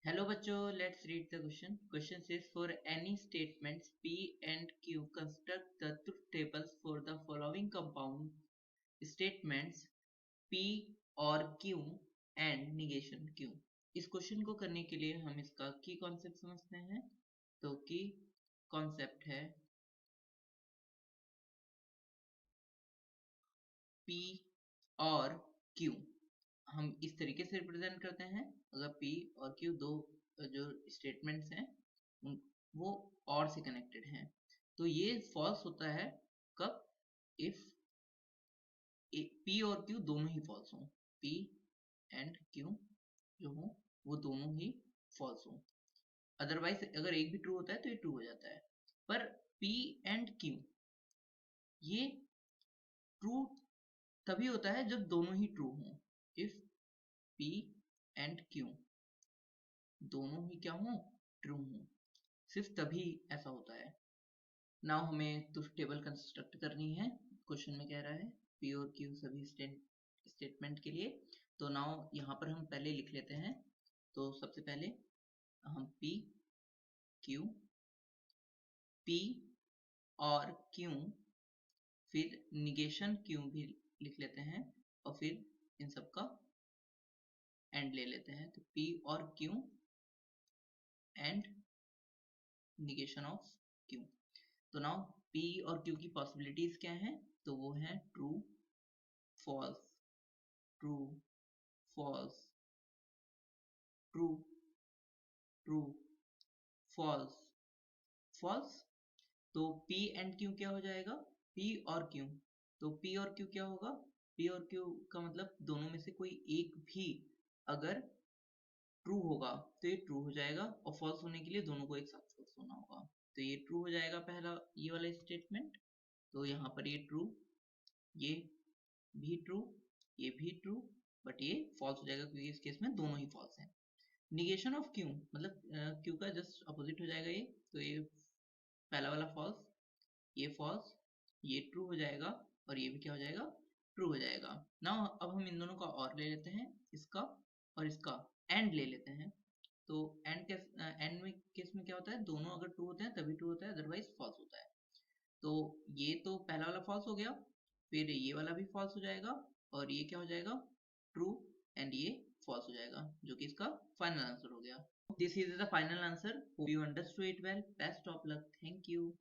Hello बच्चों, let's read the question. Question says for any statements P and Q construct the truth tables for the following compound statements P और Q and negation Q. इस question को करने के लिए हम इसका की कॉन्सेप्ट समझते हैं. तो की कॉन्सेप्ट है P और Q. हम इस तरीके से रिप्रेजेंट करते हैं. अगर P और Q दो जो स्टेटमेंट्स हैं वो और से कनेक्टेड हैं तो ये फॉल्स होता है कब? इफ P और Q दोनों ही फॉल्स हों. P एंड Q जो हो वो दोनों ही फॉल्स हों. अदरवाइज अगर एक भी ट्रू होता है तो ये ट्रू हो जाता है. पर P एंड Q ये ट्रू तभी होता है जब दोनों ही ट्रू हों. इफ P एंड Q दोनों ही क्या हों? ट्रू हों. सिर्फ तभी ऐसा होता है. नाउ हमें ट्रुथ टेबल कंस्ट्रक्ट करनी है. क्वेश्चन में कह रहा है P और Q सभी स्टेटमेंट के लिए. तो नाउ यहाँ पर हम पहले लिख लेते हैं. तो सबसे पहले हम P और Q फिर निगेशन Q भी लिख लेते हैं और फिर इन सब का एंड ले लेते हैं. तो P और Q and negation of Q. तो नाउ P और Q की पॉसिबिलिटीज क्या हैं? तो वो है true false true false true true false false. तो P एंड Q क्या हो जाएगा? P और Q. तो P और Q क्या होगा? P और Q का मतलब दोनों में से कोई एक भी अगर ट्रू होगा तो ये ट्रू हो जाएगा और फॉल्स होने के लिए दोनों को एक साथ फॉल्स होना होगा. तो ये ट्रू हो जाएगा पहला ये वाला स्टेटमेंट. तो यहाँ पर ये ट्रू, ये भी ट्रू, ये भी ट्रू, बट ये फॉल्स हो जाएगा क्योंकि इस केस में दोनों ही फॉल्स हैं. निगेशन ऑफ Q मतलब Q का जस्ट अपोजिट हो जाएगा ये. तो ये पहला वाला फॉल्स, ये फॉल्स, ये ट्रू हो जाएगा और ये भी क्या हो जाएगा? ट्रू हो जाएगा. नाउ अब हम इन दोनों का और ले लेते हैं, इसका और इसका एंड ले लेते हैं. तो एंड में केस में क्या होता है? दोनों अगर ट्रू होते हैं तभी ट्रू होता है, अदरवाइज फॉल्स होता है. तो ये तो पहला वाला फॉल्स हो गया, फिर ये वाला भी फॉल्स हो जाएगा और ये क्या हो जाएगा? ट्रू एंड ये फॉल्स हो जाएगा जो कि इसका फाइनल आंसर हो गया. This is the final answer. Hope you understood it well. Best of luck. Thank you.